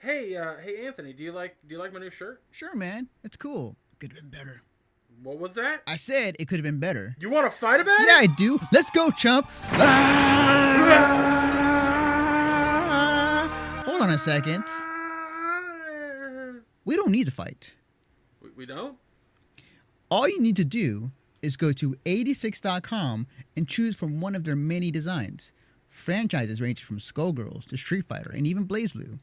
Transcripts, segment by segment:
Hey Anthony, do you like my new shirt? Sure, man. It's cool. Could have been better. What was that? I said it could have been better. You want to fight about Yeah, it? I do. Let's go, chump. Hold on a second. We don't need to fight. We don't? All you need to do is go to 86.com and choose from one of their many designs. Franchises range from Skullgirls to Street Fighter and even BlazBlue.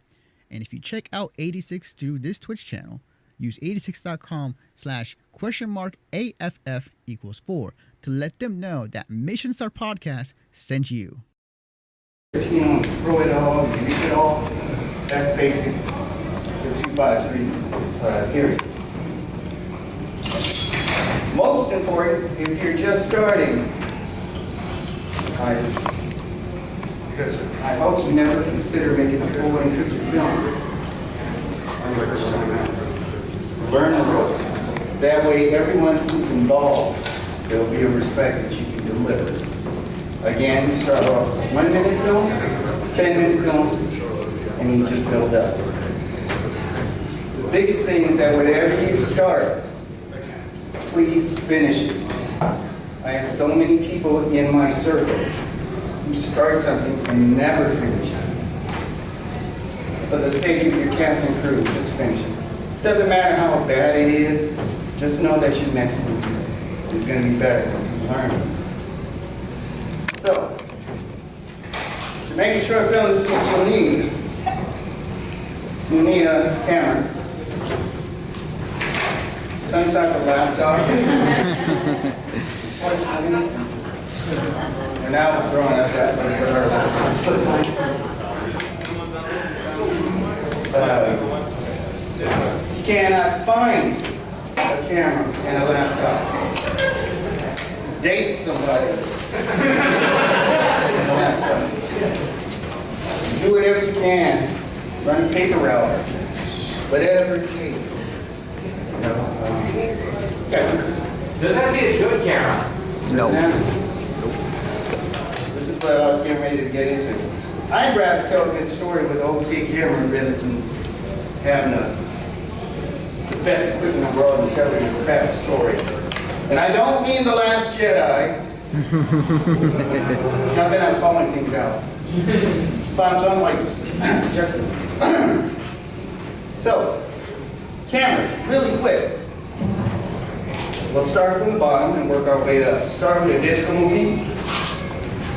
And if you check out 86 through this Twitch channel, use 86.com/AFF4 to let them know that Mission Star Podcast sent you. If you want to throw it all, you mix it all, that's basic. The 253 theory. Most important, if you're just starting, I hope you never consider making a full-length feature film on your first time out. Learn the ropes. That way, everyone who's involved, there will be a respect that you can deliver. Again, you start off with 1 minute film, 10-minute films, and you just build up. The biggest thing is that whatever you start, please finish it. I have so many people in my circle who start something and never finish it. For the sake of your cast and crew, just finish it. Doesn't matter how bad it is, just know that your next movie is going to be better because you learn from it. So, to make a short film, this is what you'll need. You'll need a camera, some type of laptop. And I was growing up, that was what our laptops looked like. You cannot find a camera and a laptop. Date somebody and a laptop. Do whatever you can. Run a paper route. Whatever it takes. You know, Does that be a good camera? No. This is what I was getting ready to get into. I'd rather tell a good story with an okay camera rather than having the best equipment in the world and telling a crap story. And I don't mean The Last Jedi. It's not that I'm calling things out. But I'm talking like, just. So, cameras, really quick. We'll start from the bottom and work our way up. To start with a digital movie,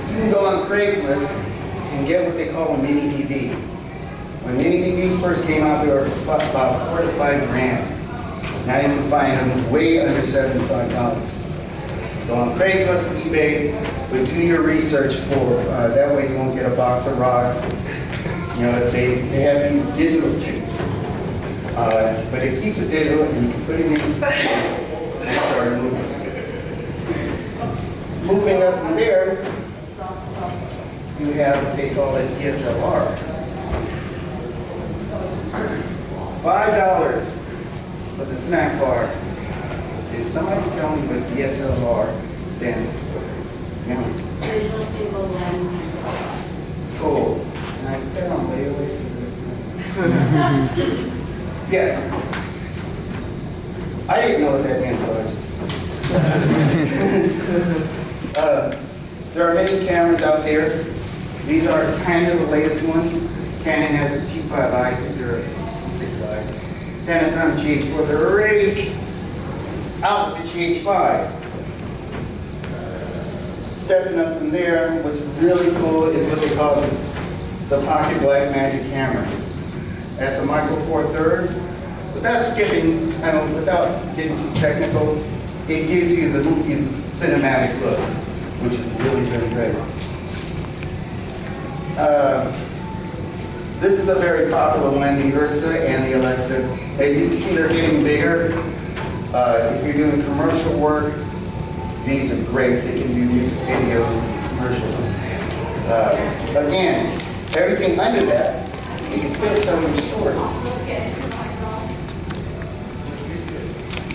you can go on Craigslist and get what they call a mini DV. When mini DVs first came out, they were about $4 to $5 grand. Now you can find them way under $75. Go on Craigslist, eBay, but do your research for, that way you won't get a box of rocks. You know, they have these digital tapes. But it keeps it digital and you can put it in and start moving. Moving up from there, you have what they call a DSLR. $5 for the snack bar. Did somebody tell me what DSLR stands for? Yeah. Digital single lens. Cool. And I put that on later. Yes. I didn't know what that meant, so I just. There are many cameras out there. These are kind of the latest ones. Canon has a T5i, I think they're a T6i. Panasonic GH4, they're already out with the GH5. Stepping up from there, what's really cool is what they call the Pocket Blackmagic camera. That's a micro four thirds. Without skipping, without getting too technical, it gives you the movie cinematic look, which is really, really great. This is a very popular one, the Ursa and the Alexa. As you can see, they're getting bigger. If you're doing commercial work, these are great. They can do music videos and commercials. Again, everything under that, you can still tell your story.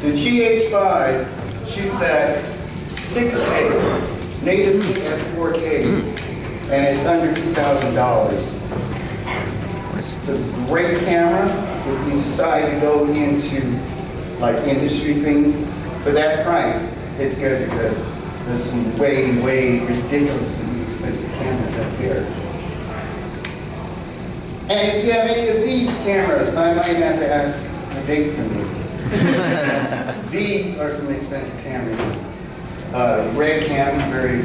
The GH5 shoots at 6K, natively at 4K, and it's under $2,000. It's a great camera if you decide to go into like industry things. For that price, it's good because there's some way ridiculously expensive cameras up here. And if you have any of these cameras, I might have to ask a date from you. These are some expensive cameras. Red cam, very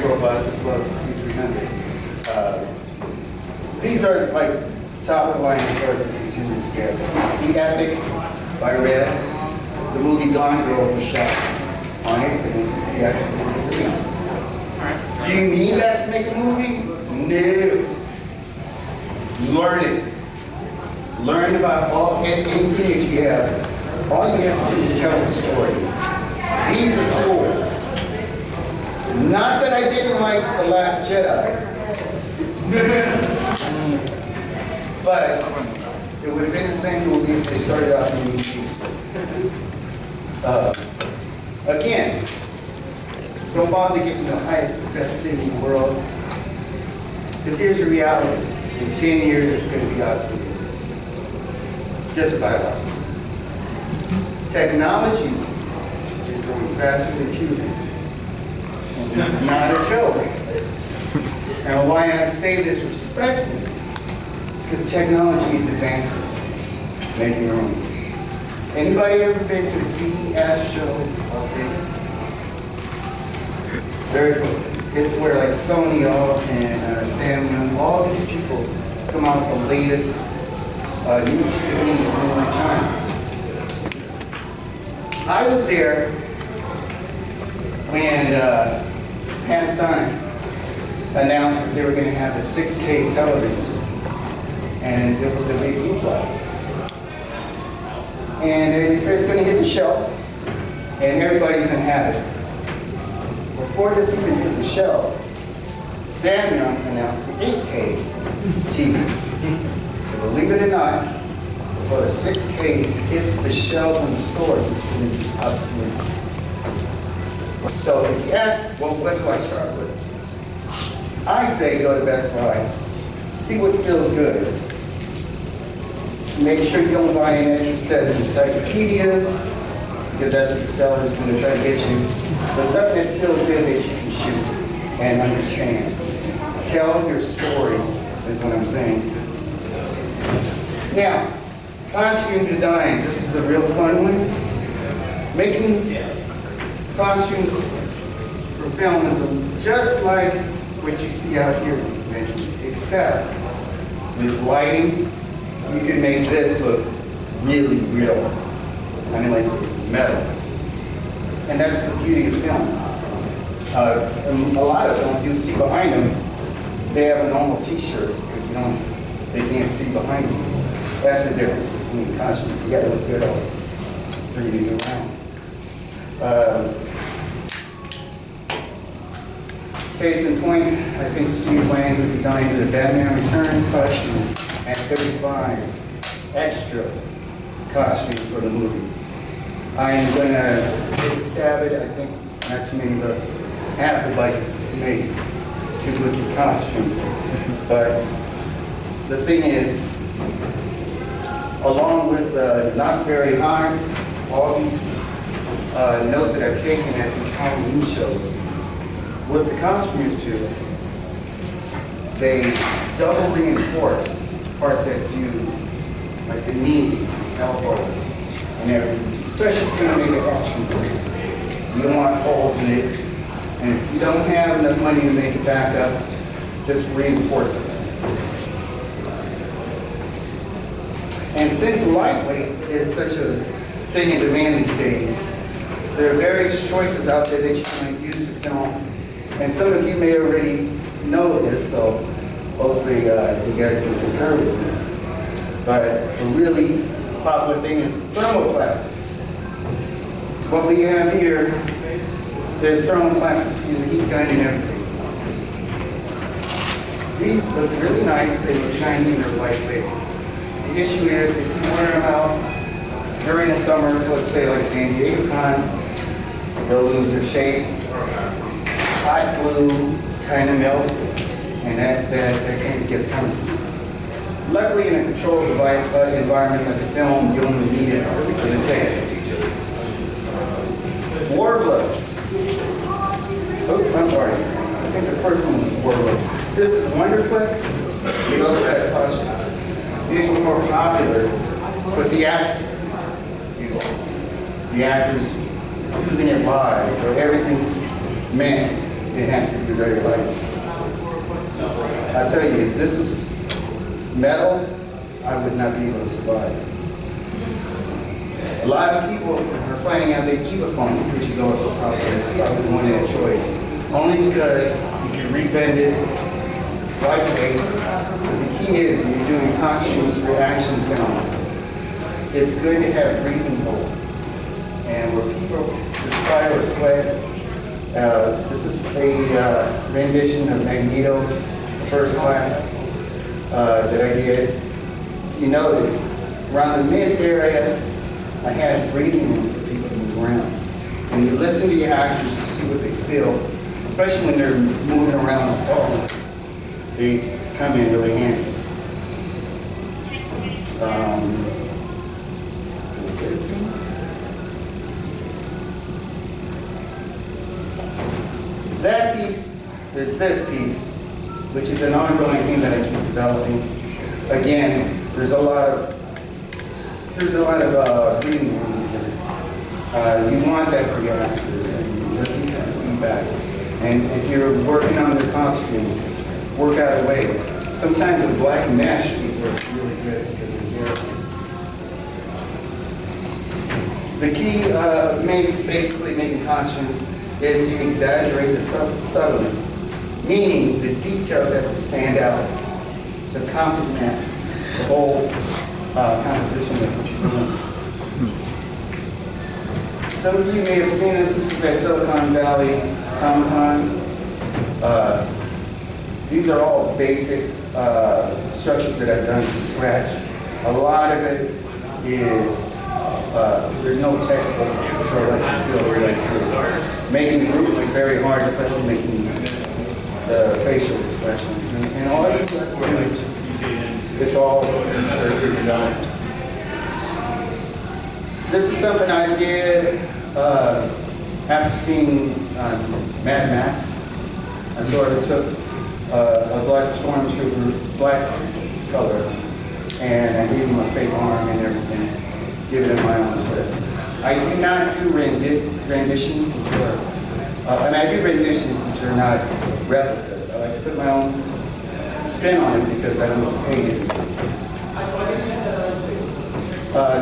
robust, as well as the C300. These are like top of the line as far as the consumers get. The Epic by Red, the movie Gone Girl was shot on it, and the actual release. Do you need that to make a movie? No. Learn it. Learn about anything that you have. All you have to do is tell the story. These are tools. Not that I didn't like The Last Jedi, but it would have been the same movie if they started off in YouTube. Again, don't bother getting the best thing in the world, because here's the reality. In 10 years, it's going to be obsolete. Just about obsolete. Technology is growing faster than human. And this is not a joke. And why I say this respectfully is because technology is advancing, making room. Anybody ever been to the CES show in Las Vegas? Very cool. It's where like Sony and Samsung, all these people come out with the latest new TVs, new electronics. I was there when Panasonic announced that they were going to have the 6K television, and it was the big hoopla. And they said it's going to hit the shelves, and everybody's going to have it. Before this even hit the shelves, Samsung announced the 8K TV. So believe it or not, before the 6K hits the shelves in the stores, it's going to be obsolete. So if you ask, well, what do I start with? I say go to Best Buy, see what feels good. Make sure you don't buy an extra set of encyclopedias, because that's what the seller is going to try to get you. But something that feels good that you can shoot and understand. Tell your story is what I'm saying. Now, costume designs. This is a real fun one. Making costumes for film is just like what you see out here, except with lighting, you can make this look really real. I mean, like metal. And that's the beauty of film. A lot of films, you'll see behind them, they have a normal t-shirt because they can't see behind you. That's the difference between costumes. You gotta look good all 3D around. Case in point, I think Steve Wayne, who designed the Batman Returns costume, had 35 extra costumes for the movie. I'm gonna take a stab at it. I think not too many of us have the budgets to make too good costumes. But the thing is, along with the Knott's Berry Hives, all these notes that I've taken at these Halloween shows, what the costumes do, they double reinforce parts that's used, like the knees, the elbows, and everything. Especially if you're going to make an action film. You don't want holes in it. And if you don't have enough money to make it back up, just reinforce it. And since lightweight is such a thing in demand these days, there are various choices out there that you can use to film. And some of you may already know this, so hopefully you guys can concur with me. But a really popular thing is thermoplastics. What we have here is thermoplastics with a heat gun and everything. These look really nice, they look shiny and they're lightweight. The issue is if you wear them out during the summer, let's say like San Diego Con, they'll lose their shape. Hot glue kind of melts, and that kind of gets cumbersome. Luckily, in a controlled environment like a film, you only need it for the takes. Warbler. Oops, I'm sorry. I think the first one was Warbler. This is Wonderflex. We also have Posture. These were more popular for theatrical use. The actors using it live, so everything meant it has to be very light. I tell you, if this is metal, I would not be able to survive. A lot of people are finding out that Evaphone, which is also popular, is probably one of their choice. Only because you can rebend it, it's lightweight. But the key is when you're doing costumes for action films, it's good to have breathing holes. And where people perspire or sweat, this is a rendition of Magneto, First Class, that I did. If you notice, around the mid area, I had breathing room for people to move around. When you listen to the actors to see what they feel, especially when they're moving around and falling, they come in really handy. That piece is this piece, which is an ongoing thing that I keep developing. Again, there's a lot of breathing room here. You want that for your actors, and you just need kind of feedback. And if you're working on the costumes, work out a way. Sometimes the black mesh works really good because there's airplanes. The key, basically making costumes, is to exaggerate the subtleness, meaning the details have to stand out to complement the whole composition of what you're doing. Some of you may have seen this. This is at Silicon Valley Comic-Con. These are all basic structures that I've done from scratch. A lot of it is, there's no textbook, so I can feel right through. Making the group was very hard, especially making the facial expressions. And all you have to do is just, it's all research and development. This is something I did after seeing Mad Max. I sort of took a black stormtrooper, black color, and I gave him a fake arm and everything, giving it my own twist. I do not do renditions, which are, and I do renditions which are not replicas. I like to put my own spin on it because I don't get paid to do this.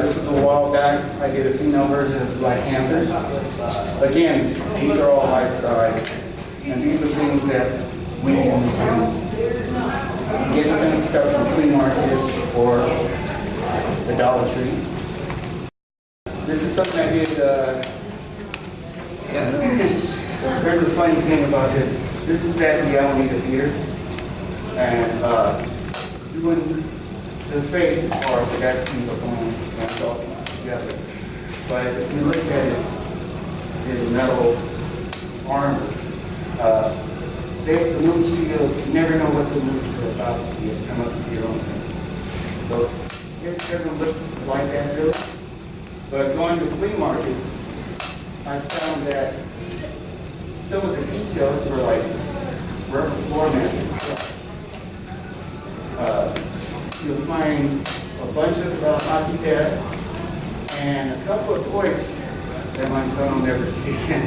This is a while back. I did a female version of the Black Panther. Again, these are all life size, and these are things that we use to get the stuff from flea markets or the Dollar Tree. This is something I did. There's a funny thing about this. This is at the Alameda Theater, and doing the face part, but that's Evaphone, and it's all pieced together. But if you look at it, there's metal armor. The movie studios never know what the movies are about, so you have to come up with your own thing. So it doesn't look like that really. But going to flea markets, I found that some of the details were like rubber floor mats and trucks. You'll find a bunch of hockey pads and a couple of toys that my son will never see again.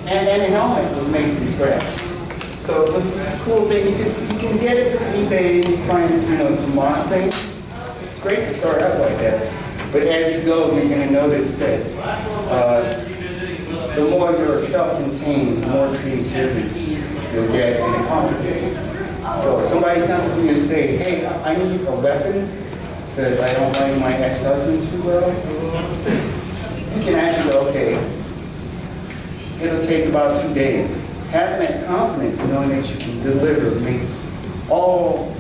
And the helmet was made from scratch. So it was a cool thing. You can get it from eBay, find to mod things. It's great to start out like that. But as you go, you're going to notice that the more you're self-contained, the more creativity you'll get and the confidence. So if somebody comes to me and say, hey, I need a weapon because I don't like my ex-husband too well, you can actually go, okay, it'll take about 2 days. Having that confidence, knowing that you can deliver, makes all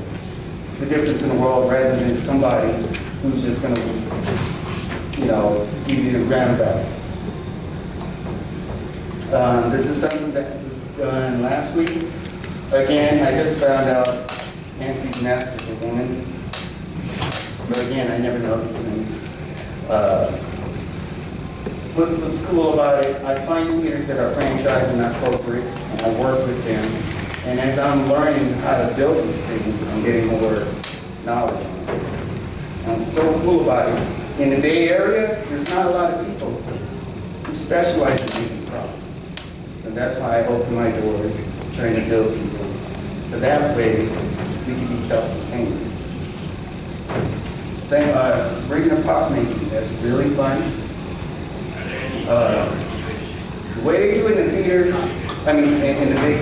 the difference in the world rather than somebody who's just going to, give you the roundabout. This is something that was done last week. Again, I just found out Anthony's master's a woman. But again, I never know these things. What's cool about it, I find theaters that are franchise and not corporate, and I work with them. And as I'm learning how to build these things, I'm getting more knowledge on it. And what's so cool about it, in the Bay Area, there's not a lot of people who specialize in making props. So that's why I open my doors, trying to build people. So that way, we can be self-contained. Same, bringing up pop making, that's really fun. The way they do it in the theaters, I mean, in the big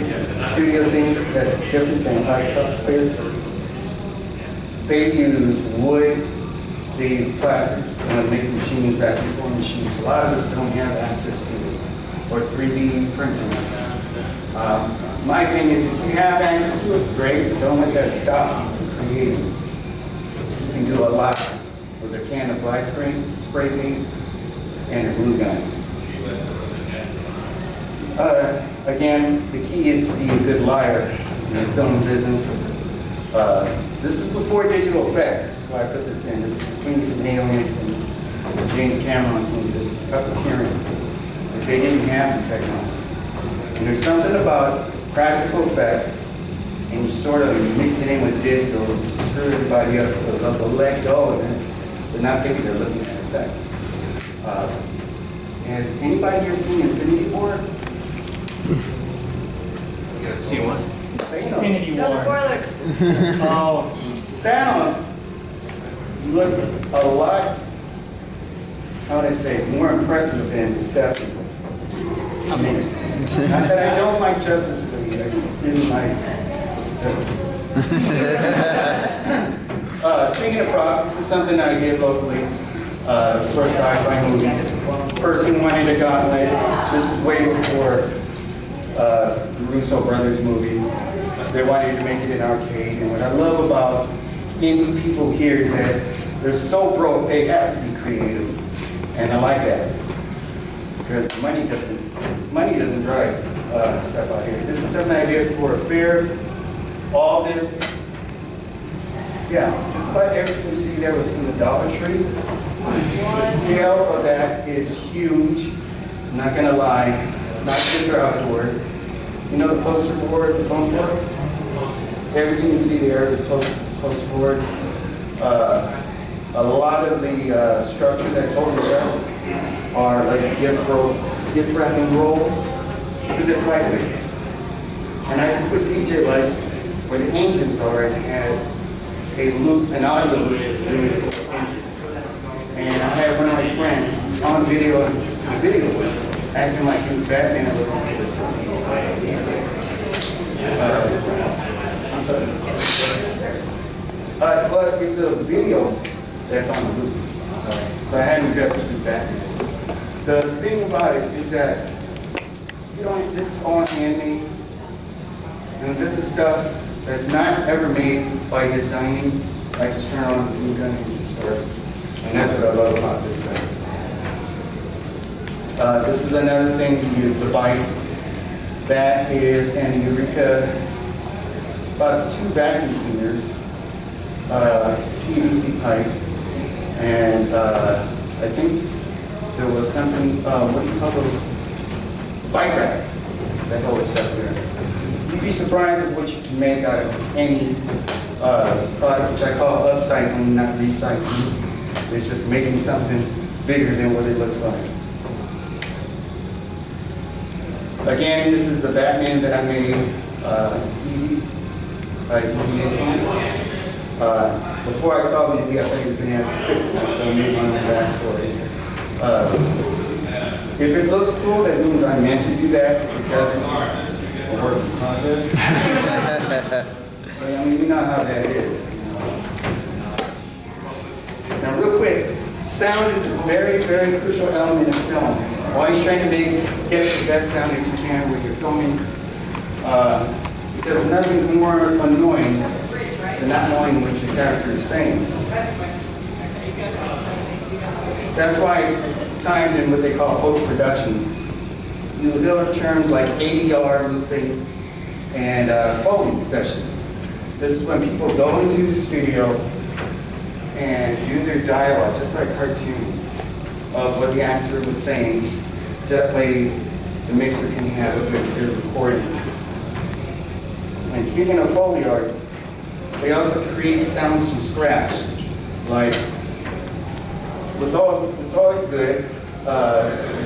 studio things, that's different than us cosplayers. They use wood, they use plastics, make machines, vacuum form machines. A lot of us don't have access to it, or 3D printing. My thing is, if you have access to it, great, but don't let that stop you from creating. You can do a lot with a can of black spray paint and a glue gun. Again, the key is to be a good liar in the film business. This is before digital effects. This is why I put this in. This is the Queen from Alien from James Cameron's movie. This is puppeteering, because they didn't have the technology. And there's something about practical effects, and you sort of mix it in with digital, to screw everybody up. They'll let go, and they're not thinking they're looking at effects. Has anybody here seen Infinity War? See what? Infinity No War. spoilers. Oh, Thanos looked a lot, how would I say, more impressive than Stephen. I mean, not that I don't like Justice League, I just didn't like Justice League. Speaking of props, this is something I did locally. For a sci-fi movie. Person wanted a gauntlet. This is way before the Russo brothers movie. They wanted to make it an arcade. And what I love about indie people here is that they're so broke, they have to be creative. And I like that. Because money doesn't drive stuff out here. This is something I did for a fair. All this, yeah, just about everything you see there was from the Dollar Tree. The scale of that is huge. I'm not gonna lie, it's not good for outdoors. You know the poster board, the foam board? Everything you see there is poster board. A lot of the structure that's holding it up are like gift wrapping rolls, because it's lightweight. And I just put DJ lights where the engines are and had a loop, an audio loop through the engine. And I had one of my friends on video, acting like he was Batman and looking for this. I'm sorry. But it's a video that's on the loop. So I had him dressed up as Batman. The thing about it is that this is all handmade. And this is stuff that's not ever made by designing. I just turn on the glue gun and just start. And that's what I love about this stuff. This is another thing to use, the bike. That is an Eureka, about 2 vacuum cleaners, PVC pipes, and I think there was something, what do you call those? Bike rack that holds stuff there. You'd be surprised at what you can make out of any product, which I call upcycling, not recycling. It's just making something bigger than what it looks like. Again, this is the Batman that I made, Evie, by Evie. Before I saw the movie, I thought he was going to have kryptonite, so I made my own backstory. If it looks cool, that means I meant to do that. If it doesn't, it's a work in progress. But, I mean, you know how that is. Now, real quick, sound is a very, very crucial element in film. Always trying to get the best sound that you can when you're filming, because nothing's more annoying than not knowing what your character is saying. That's why times in what they call post-production, you'll hear terms like ADR, looping, and Foley sessions. This is when people go into the studio and do their dialogue, just like cartoons, of what the actor was saying. That way, the mixer can have a good recording. And speaking of Foley art, they also create sounds from scratch. Like, what's always good,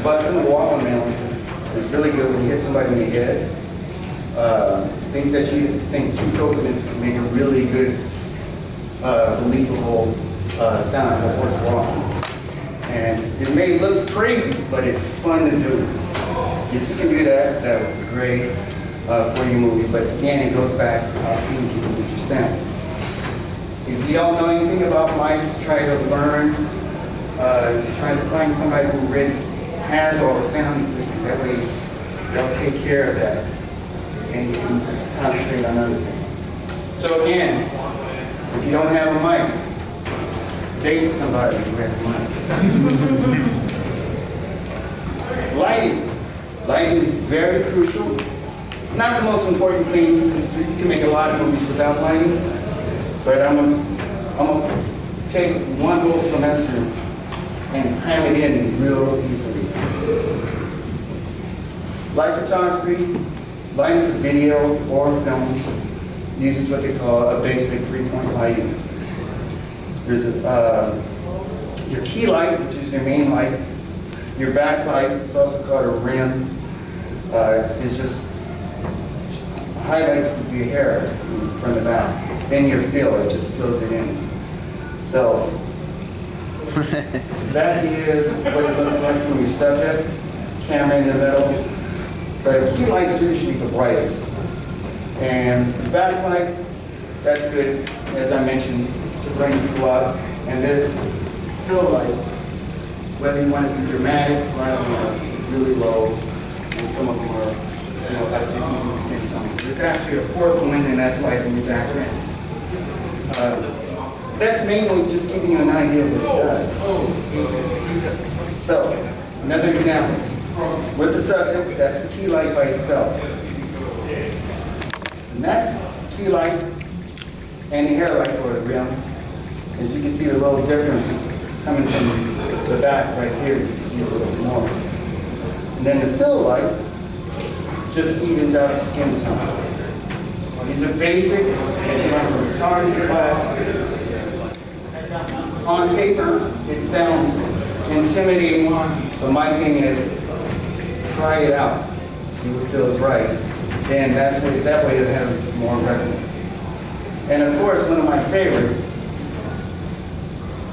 busting the watermelon is really good when you hit somebody in the head. Things that you think two coconuts can make a really good, believable sound of what's wrong. And it may look crazy, but it's fun to do. If you can do that, that would be great for your movie. But again, it goes back to how you can get your sound. If you don't know anything about mics, try to learn. Try to find somebody who already has all the sound equipment. That way, they'll take care of that, and you can concentrate on other things. So again, if you don't have a mic, date somebody who has a mic. Lighting. Lighting is very crucial. Not the most important thing, because you can make a lot of movies without lighting. But I'm gonna take one whole semester and ham it in real easily. Light photography, lighting for video or film, uses what they call a basic three-point lighting. There's your key light, which is your main light. Your backlight, it's also called a rim, is just highlights your hair from the back. Then your fill, it just fills it in. So that is what it looks like from your subject, camera in the middle. The key light is usually the brightest. And the backlight, that's good, as I mentioned, to bring people up. And this fill light, whether you want to be dramatic, or really low, and some of them are, like to even skin tone. There's actually a fourth one, and that's light in your background. That's mainly just giving you an idea of what it does. So, another example. With the subject, that's the key light by itself. The next key light and the hair light or the rim, as you can see the little differences coming from the back right here, you can see a little more. And then the fill light just evens out skin tones. These are basic, that you learn from photography class. On paper, it sounds intimidating, but my thing is, try it out, see what feels right. And that way it'll have more resonance. And of course, one of my favorites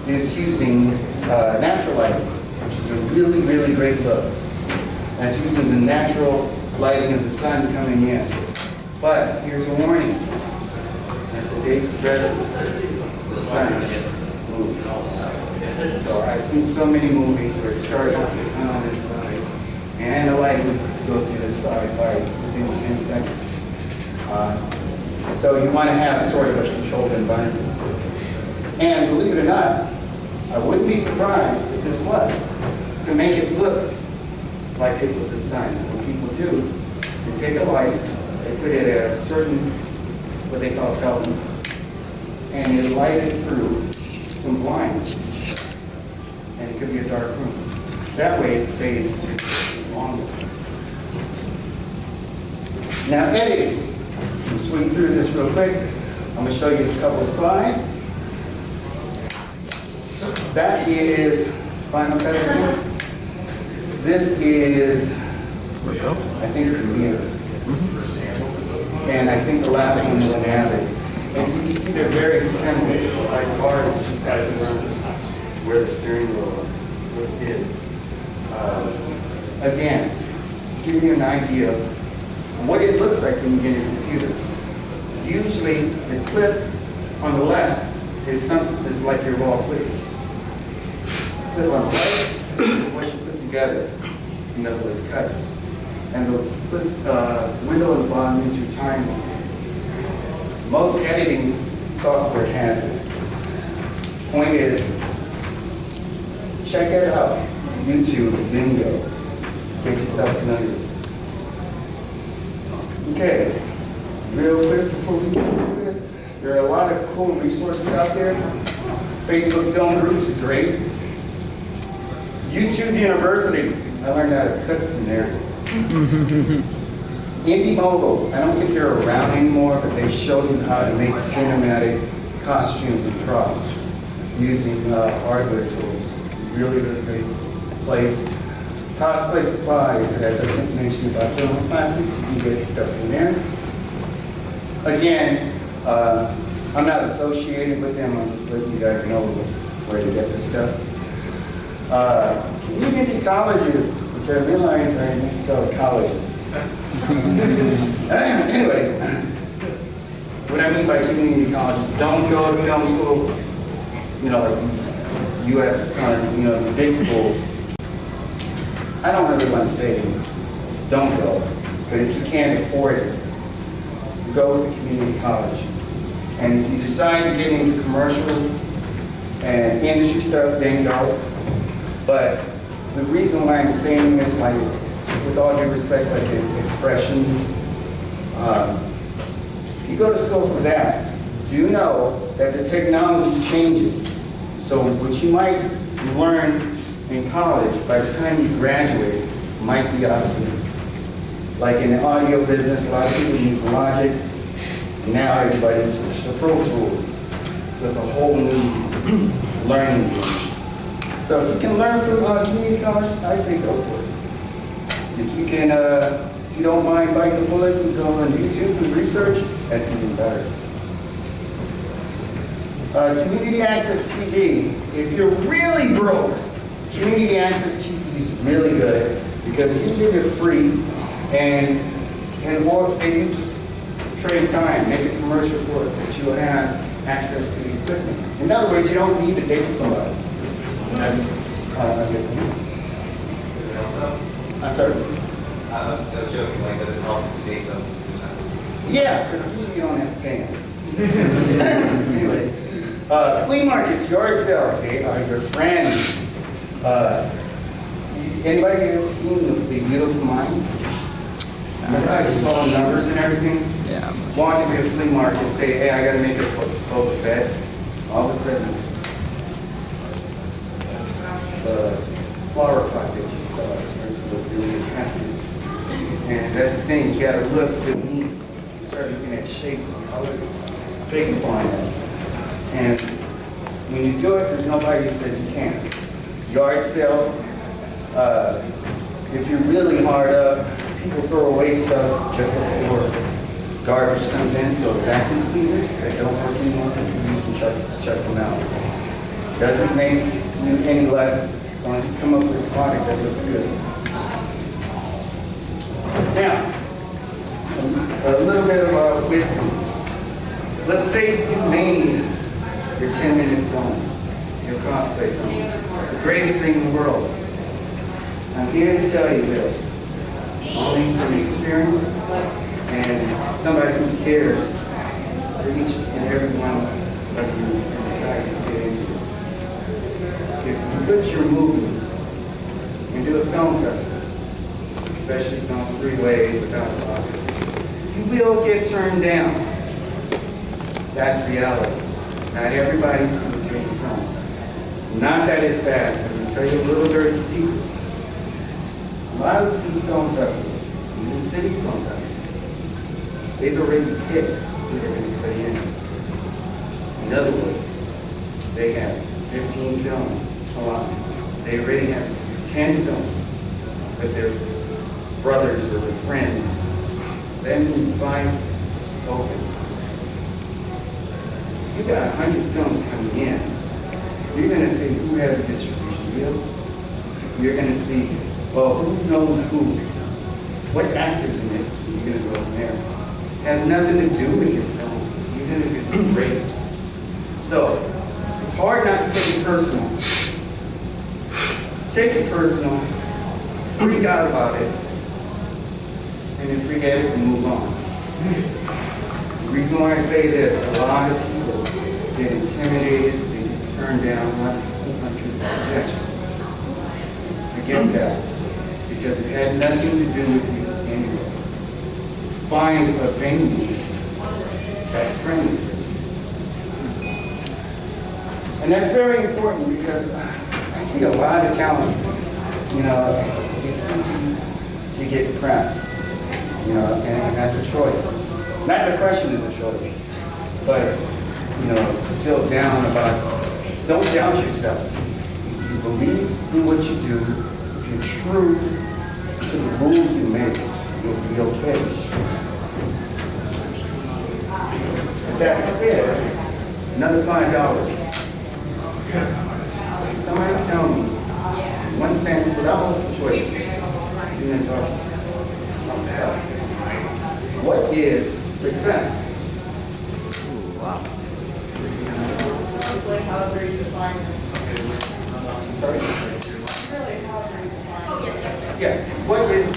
is using natural lighting, which is a really, really great look. That's using the natural lighting of the sun coming in. But here's a warning. As the day progresses, the sun moves. So I've seen so many movies where it started with the sun on this side, and the lighting goes to this side by within 10 seconds. So you want to have sort of a controlled environment. And believe it or not, I wouldn't be surprised if this was, to make it look like it was the sun. What people do, they take a light, they put it at a certain, what they call pelton, and they light it through some blinds. And it could be a dark room. That way it stays longer. Now editing. We'll swing through this real quick. I'm going to show you a couple of slides. That is Final Cut. This is, I think, Premiere. And I think the last one is an Avid. And you can see they're very similar. Like cars, it just has to learn where the steering wheel is. Again, just give you an idea of what it looks like when you get a computer. Usually, the clip on the left is like your raw footage. The clip on the right is what you put together. In other words, cuts. And the window at the bottom is your timeline. Most editing software has it. Point is, check it out. YouTube, Vimeo. Get yourself familiar. Okay, real quick before we get into this, there are a lot of cool resources out there. Facebook film groups are great. YouTube University, I learned how to cook from there. Indiegogo, I don't think they're around anymore, but they show you how to make cinematic costumes and props using hardware tools. Really, really great place. Cosplay supplies, as I mentioned about film classics, you can get stuff from there. Again, I'm not associated with them, I'm just letting you guys know where to get this stuff. Community colleges, which I realize I misspelled colleges. Anyway, what I mean by community colleges, don't go to film school, you know, like these U.S., you know, the big schools. I don't really want to say don't go, but if you can't afford it, go to community college. And if you decide to get into commercial and industry stuff, then go. But the reason why I'm saying this, like, with all due respect, like the expressions, if you go to school for that, do know that the technology changes. So what you might learn in college, by the time you graduate, might be obsolete. Like in the audio business, a lot of people use Logic, and now everybody's switched to Pro Tools. So it's a whole new learning game. So if you can learn from community college, I say go for it. If you can, if you don't mind biting the bullet and go on YouTube and research, that's even better. Community access TV. If you're really broke, community access TV is really good because usually they're free and or maybe just trade time, make a commercial for it, but you'll have access to the equipment. In other words, you don't need to date somebody. So that's a good thing. I'm sorry? I was joking, like, does it help to date someone? Yeah, because usually you don't have to pay them. Anyway, flea markets, yard sales, they are your friend. Anybody have seen the Beautiful Mind? I just saw the numbers and everything. Yeah. Walk into a flea market and say, hey, I got to make a Boba Fett. All of a sudden, the flower pot that you saw starts to look really attractive. And that's the thing, you got to look good neat. You start looking at shapes and colors, big upon it. And when you do it, there's nobody that says you can't. Yard sales, if you're really hard up, people throw away stuff just before garbage comes in, so vacuum cleaners that don't work anymore, you can check them out. Doesn't make you any less, as long as you come up with a product that looks good. Now, a little bit of wisdom. Let's say you made your 10-minute film, your cosplay film. It's the greatest thing in the world. I'm here to tell you this, only from experience and somebody who cares for each and every one of you who decides to get into it. If you put your movie into a film festival, especially Film Freeway without a box, you will get turned down. That's reality. Not everybody's going to take a film. It's not that it's bad, but I'll tell you a little dirty secret. A lot of these film festivals, even city film festivals, they've already picked who they're going to put in. In other words, they have 15 films a lot. They already have 10 films with their brothers or their friends. So that means 5 open. You got 100 films coming in. You're going to see who has a distribution deal. You're going to see, well, who knows who? What actors in it? You're going to go from there. It has nothing to do with your film, even if it's great. So, it's hard not to take it personal. Take it personal, freak out about it, and then forget it and move on. The reason why I say this, a lot of people get intimidated, they get turned down, not rejection. Forget that, because it had nothing to do with you anyway. find a venue that's friendly. And that's very important because I see a lot of talent. You know, it's easy to get press, you know, and that's a choice. Not depression is a choice, but, you know, to feel down about, don't doubt yourself. If you believe in what you do, if you're true to the rules you make, you'll be okay. With that said, another $5. Somebody tell me, in one sentence, without multiple choice, do this off the cuff. What is success? Wow. Honestly, however you define it. I'm sorry? Really, however you define it. Yeah, what is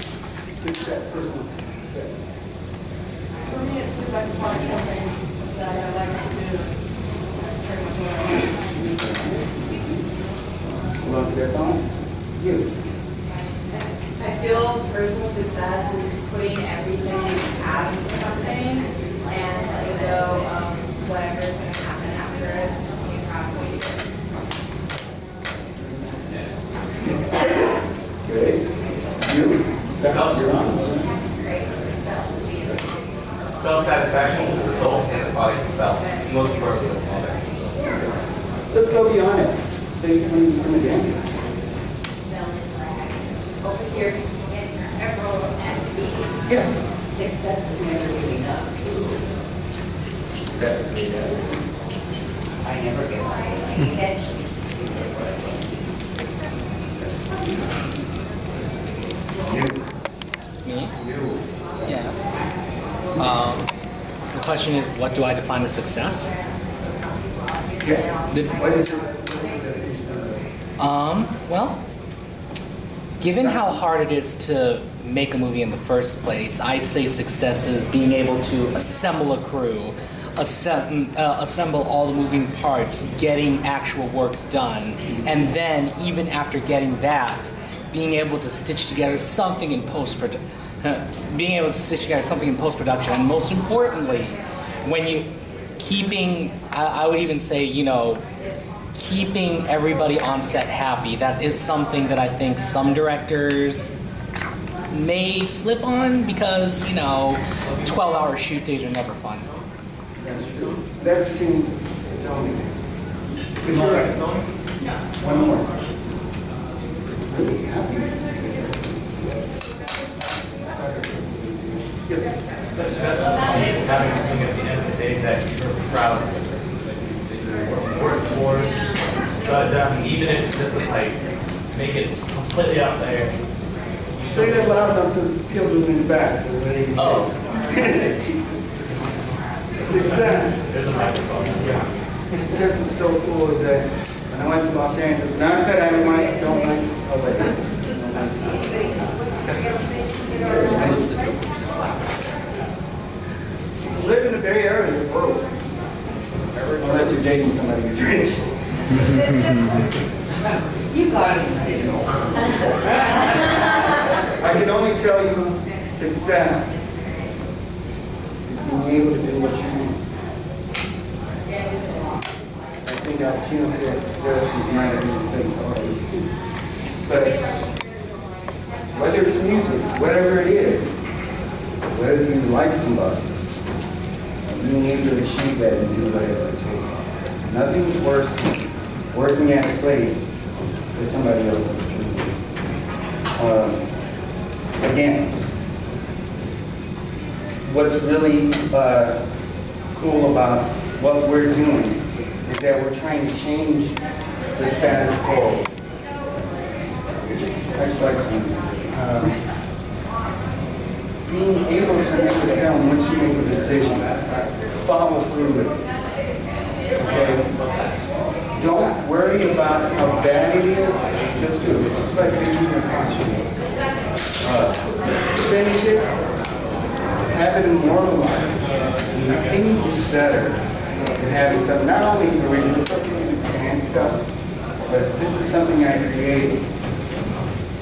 success, personal success? For me, it's if I can find something that I like to do. That's pretty much what I like to do. Hold on to that thought. You. I feel personal success is putting everything out into something and letting go of whatever's going to happen after it. Just being proud of what you did. Good. You. Self. You're on. Self-satisfaction, the results, and the product itself. Most importantly, all that. Let's go beyond it. So you can come and dance. Over here, it's several and Yes. success is never giving up. That's a great attitude. I never give up. I eventually succeed at what I do. You. Me? You. Yeah. The question is, what do I define as success? Yeah. The- What is your definition of Well, given how hard it is to make a movie in the first place, I'd say success is being able to assemble a crew, assemble all the moving parts, getting actual work done, and then even after getting that, being able to stitch together something in post-production. And most importantly, when you I would even say, you know, keeping everybody on set happy. That is something that I think some directors may slip on because, you know, 12-hour shoot days are never fun. That's true. That's between filming. But you're right. One more. Really happy. Yes, sir. Success is having something at the end of the day that you're proud of, that you work towards. But even if it doesn't like make it completely out there, you Say that loud enough to the children in the back. Oh, Success. there's a microphone. Yeah. Success was so cool is that when I went to Los Angeles, not that I don't like LA. Live in the Bay Area is broke. Unless you're dating somebody who's rich. You got me signal. I can only tell you success is being able to do what you want. I think Al Pacino said success, he's not going to say sorry. But whether it's music, whatever it is, whether you like somebody, being able to achieve that and do whatever it takes. Nothing's worse than working at a place with somebody else's dream. Again, what's really cool about what we're doing is that we're trying to change the status quo. I just like something. Being able to make a film, once you make a decision, follow through with it. Okay? Don't worry about how bad it is, just do it. It's just like making a costume. Finish it, have it immortalized. Nothing is better than having something, not only original, something you do fan stuff, but this is something I created,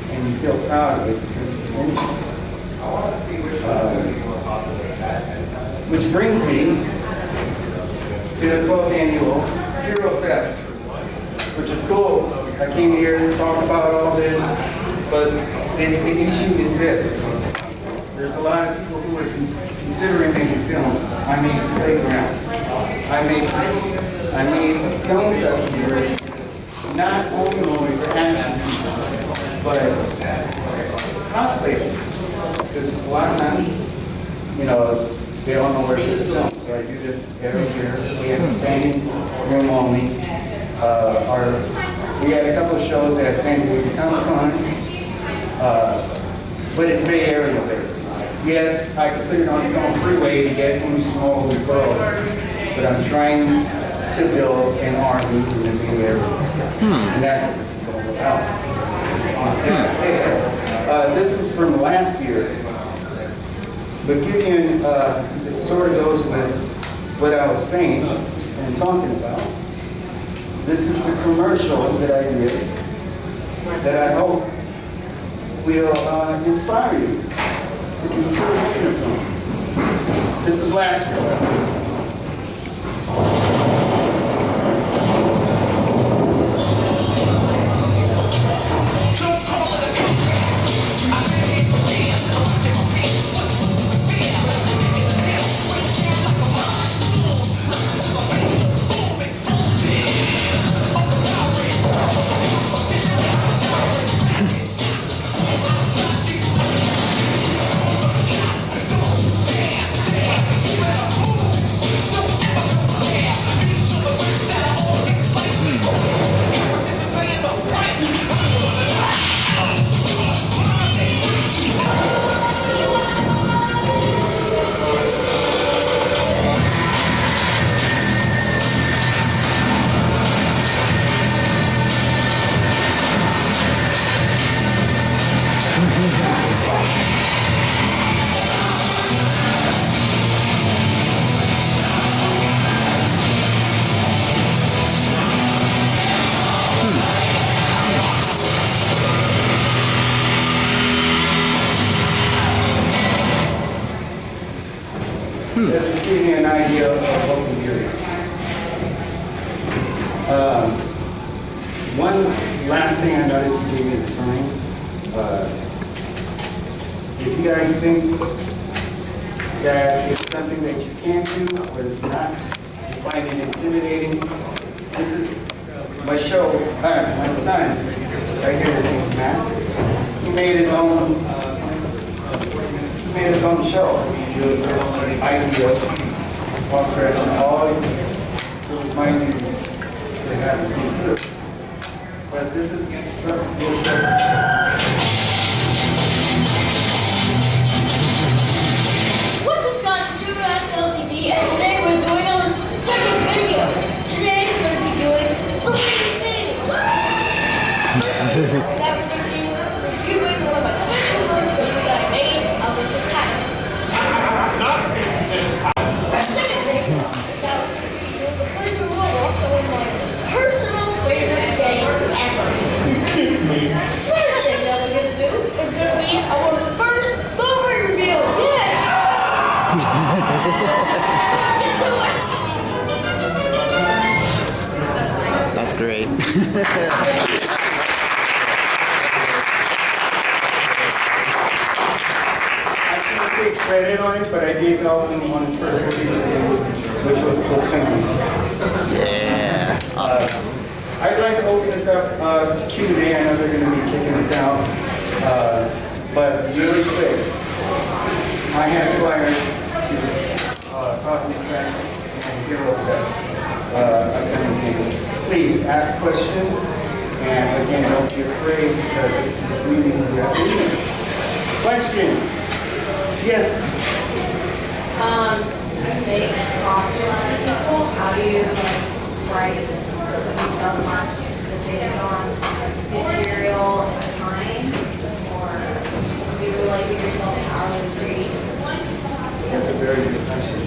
and you feel proud of it because you finished it. Which brings me to the 12th annual Hero Fest, which is cool. I came here to talk about all this, but the issue is this. There's a lot of people who are considering making films. I made Playground. I made a film festival, not only for action people, but cosplayers. Because a lot of times, you know, they don't know where to film. So I do this every year. We have standing room only. We had a couple of shows at San Diego Comic-Con, but it's Bay Area based. Yes, I could put it on Film Freeway to get from small to grow, but I'm trying to build an army in the Bay Area. And that's what this is all about. This is from last year, but Gideon, this sort of goes with what I was saying and talking about. This is a commercial that I did that I hope will inspire you to consider making a film. This is last year. This is giving you an idea of what we're doing. One last thing I noticed you gave me the sign. If you guys think that it's something that you can't do or it's not, you find it intimidating, this is my show, my son, right here, his name is Max. He made his own show. He was an idea, all scratch and all. It was my duty to have the scene through. But this is something to show. What's up guys, it's Max LTV, and today we're doing our second video. Today we're going to be doing 3 things. That we're going to be reviewing one of my special videos that I made of the protagonist. The second thing is that we're going to be doing the Blizzard Roblox, one of my personal favorite games ever. First thing that we're going to do is going to be our first movie review. Yeah! So let's get to it! That's great. I can't take credit on it, but I did help him on his first season, which was Platoon. Yeah. Awesome. I'd like to open this up to Q&A. I know they're going to be kicking us out. But really quick, I have flyers to Cosplay Filmmaking and Hero Fest. Please ask questions. And again, don't be afraid because this is a meeting we have to do. Questions? Yes. You make costumes for people. How do you price when you sell the costumes? Is it based on material and time, or do you like give yourself an hourly rate? That's a very good question.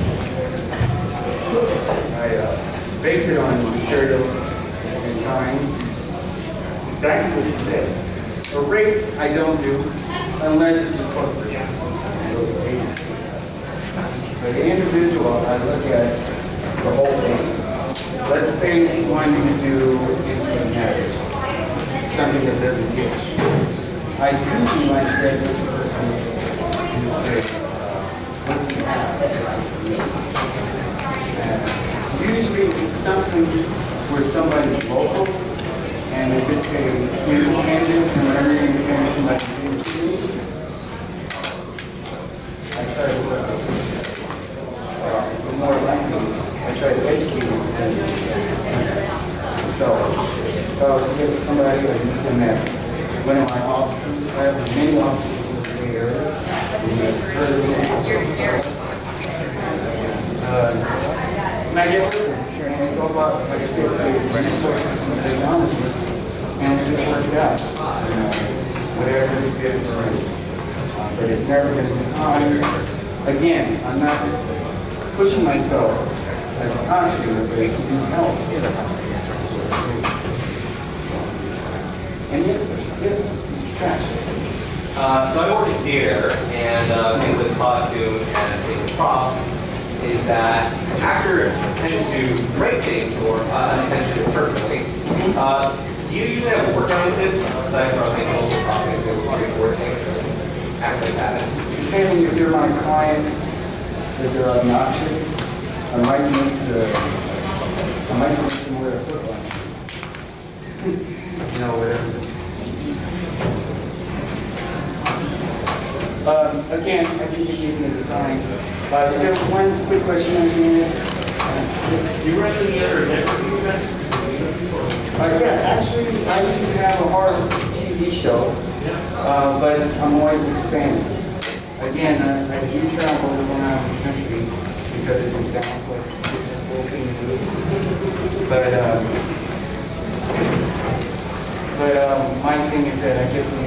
I base it on materials and time. Exactly what you said. For rate, I don't do unless it's incorporated. Those are 80. But the individual, I look at the whole thing. Let's say you wanted to do anything that's something that doesn't hit. I usually like to get the person and say, what do you have? Usually it's something where somebody's local, and if it's a independent, and whenever you're independent, somebody's independent, I try to work with them. More likely, I try to educate them. So, if I was to get with somebody, I meet them at one of my offices. I have many offices in the Bay Area. And I get with them, sure, and it's all about, like I said, it's resources and technology, and it just works out. You know, whatever is good for them. But it's never going to be, again, I'm not pushing myself as a contributor, but it can help. Any other questions? Yes, Mr. Trash. So I work in theater, and the thing with costume and the thing with prop is that actors tend to break things or unintentionally or purposely. Do you usually have a workaround with this, aside from the crossings and reinforcing accidents happen? Depending if they're my clients, if they're obnoxious, I might make them wear a foot line. You know, whatever. Again, I think you gave me the sign. Is there one quick question on here? Do you run any other networking events? Yeah, actually, I used to have a horror TV show, but I'm always expanding. Again, I do travel around the country because it just sounds like it's a cool thing to do. But my thing is that I get the